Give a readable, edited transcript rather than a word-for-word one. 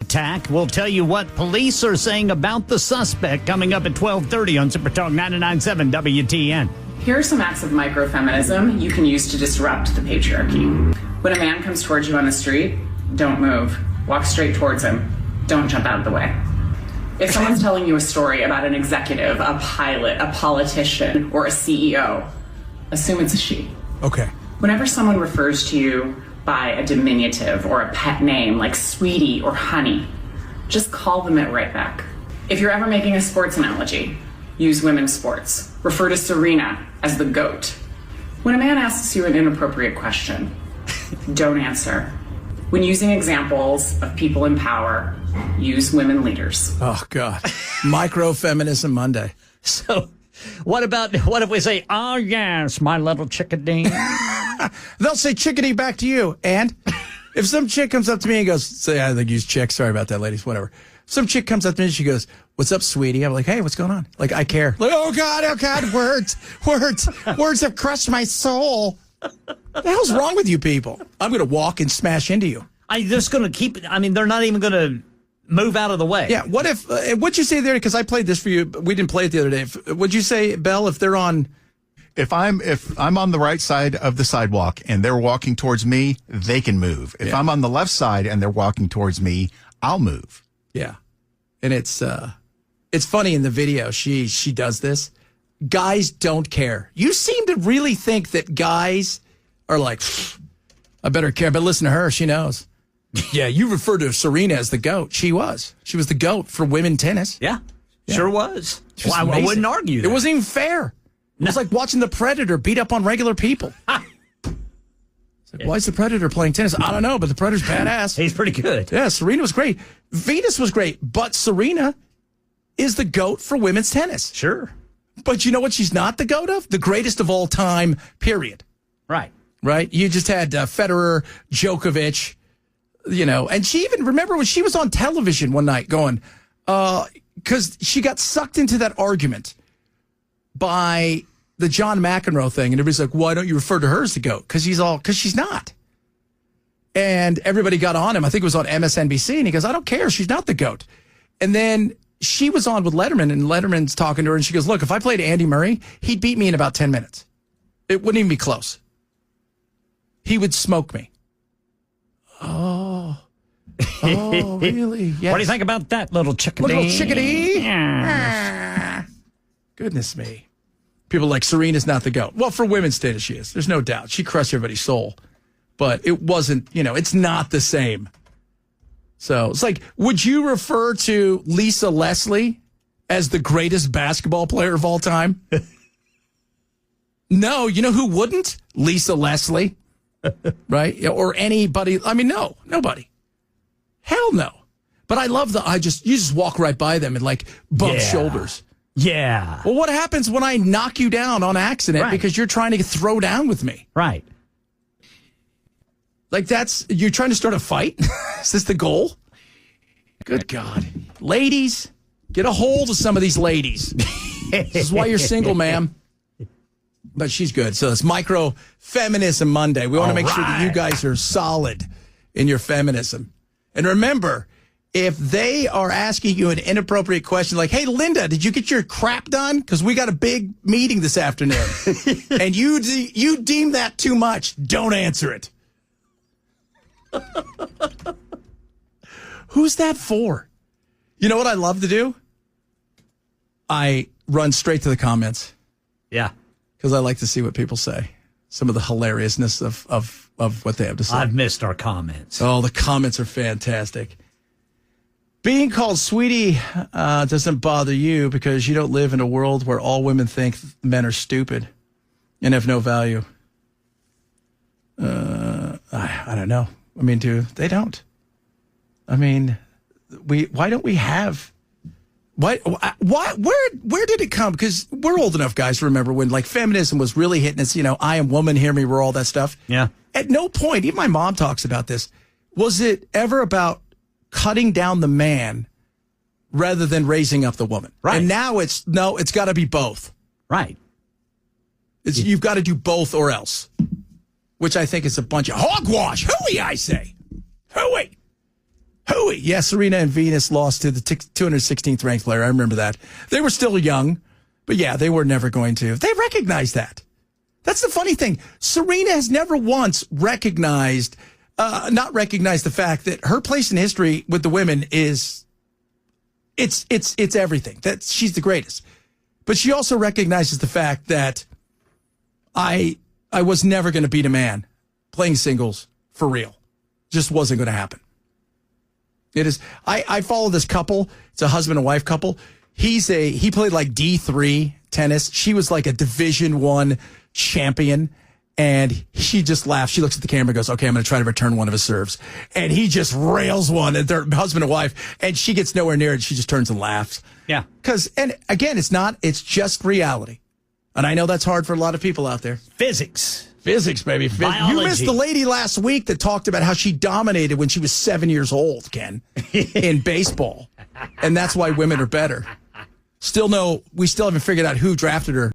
Attack. We'll tell you what police are saying about the suspect coming up at 12:30 on Super Talk 99.7 WTN. Here are some acts of microfeminism you can use to disrupt the patriarchy. When a man comes towards you on the street, don't move. Walk straight towards him. Don't jump out of the way. If someone's telling you a story about an executive, a pilot, a politician, or a CEO, assume it's a she. Okay. Whenever someone refers to you by a diminutive or a pet name like sweetie or honey, just call them it right back. If you're ever making a sports analogy, use women's sports. Refer to Serena as the GOAT. When a man asks you an inappropriate question, don't answer. When using examples of people in power, use women leaders. Oh, God. Microfeminism Monday. So, what if we say, "Oh yes, my little chickadee"? They'll say chickadee back to you. And if some chick comes up to me and goes, say, I think use chick. Sorry about that, ladies. Whatever. Some chick comes up to me and she goes, "What's up, sweetie?" I'm like, "Hey, what's going on?" Like, I care. Like, oh, God, words have crushed my soul. What the hell's wrong with you people? I'm going to walk and smash into you. I'm just going to they're not even going to move out of the way. Yeah. What if, what'd you say there? Because I played this for you. We didn't play it the other day. What'd you say, Belle, if they're on... If I'm on the right side of the sidewalk and they're walking towards me, they can move. If I'm on the left side and they're walking towards me, I'll move. Yeah. And it's funny in the video. She does this. Guys don't care. You seem to really think that guys are like, I better care. But listen to her. She knows. Yeah, you refer to Serena as the GOAT. She was. She was the GOAT for women tennis. Yeah. Sure was. Well, I wouldn't argue that. It wasn't even fair. It was like watching the Predator beat up on regular people. It's like, why is the Predator playing tennis? I don't know, but the Predator's badass. He's pretty good. Yeah, Serena was great. Venus was great, but Serena is the GOAT for women's tennis. Sure. But you know what she's not the GOAT of? The greatest of all time, period. Right. Right? You just had Federer, Djokovic, and she even, remember when she was on television one night going, because she got sucked into that argument by the John McEnroe thing. And everybody's like, why don't you refer to her as the GOAT? Because she's not. And everybody got on him. I think it was on MSNBC. And he goes, I don't care. She's not the GOAT. And then she was on with Letterman, and Letterman's talking to her. And she goes, look, if I played Andy Murray, he'd beat me in about 10 minutes. It wouldn't even be close. He would smoke me. Oh, really? Yes. What do you think about that, little chickadee? Little chickadee? Yeah. Goodness me. People like Serena's not the GOAT. Well, for women's tennis, she is. There's no doubt. She crushed everybody's soul. But it wasn't, it's not the same. So it's like, would you refer to Lisa Leslie as the greatest basketball player of all time? No, you know who wouldn't? Lisa Leslie. Right? Or anybody. I mean, no, nobody. Hell no. But I love you just walk right by them and like bump shoulders. Yeah. Well, what happens when I knock you down on accident because you're trying to throw down with me? Right. Like you're trying to start a fight? Is this the goal? Good God. Ladies, get a hold of some of these ladies. This is why you're single, ma'am. But she's good. So it's Microfeminism Monday. We want to make sure that you guys are solid in your feminism. And remember, if they are asking you an inappropriate question like, hey, Linda, did you get your crap done? Because we got a big meeting this afternoon. And you deem that too much, don't answer it. Who's that for? You know what I love to do? I run straight to the comments. Yeah. Because I like to see what people say. Some of the hilariousness of what they have to say. I've missed our comments. Oh, the comments are fantastic. Being called sweetie doesn't bother you because you don't live in a world where all women think men are stupid and have no value. I don't know. I mean, they don't. I mean, why don't we have... Why? Where did it come? Because we're old enough, guys, to remember when like feminism was really hitting us. I am woman, hear me roar, all that stuff. Yeah. At no point, even my mom talks about this. Was it ever about cutting down the man rather than raising up the woman? Right. And now it's got to be both. Right. You've got to do both or else, which I think is a bunch of hogwash. Hooey, I say. Hooey. Hooey. Yeah, Serena and Venus lost to the 216th ranked player. I remember that. They were still young, but yeah, they were never going to. They recognized that. That's the funny thing. Serena has never once not recognized the fact that her place in history with the women is, it's everything. That she's the greatest. But she also recognizes the fact that I was never going to beat a man playing singles for real. Just wasn't going to happen. It is. I follow this couple. It's a husband and wife couple. He played like D3 tennis. She was like a Division I champion. And she just laughs. She looks at the camera and goes, okay, I'm going to try to return one of his serves. And he just rails one at their husband and wife. And she gets nowhere near it. She just turns and laughs. Yeah. And again, it's just reality. And I know that's hard for a lot of people out there. Physics, baby. Biology. You missed the lady last week that talked about how she dominated when she was 7 years old, Ken, in baseball. And that's why women are better. We still haven't figured out who drafted her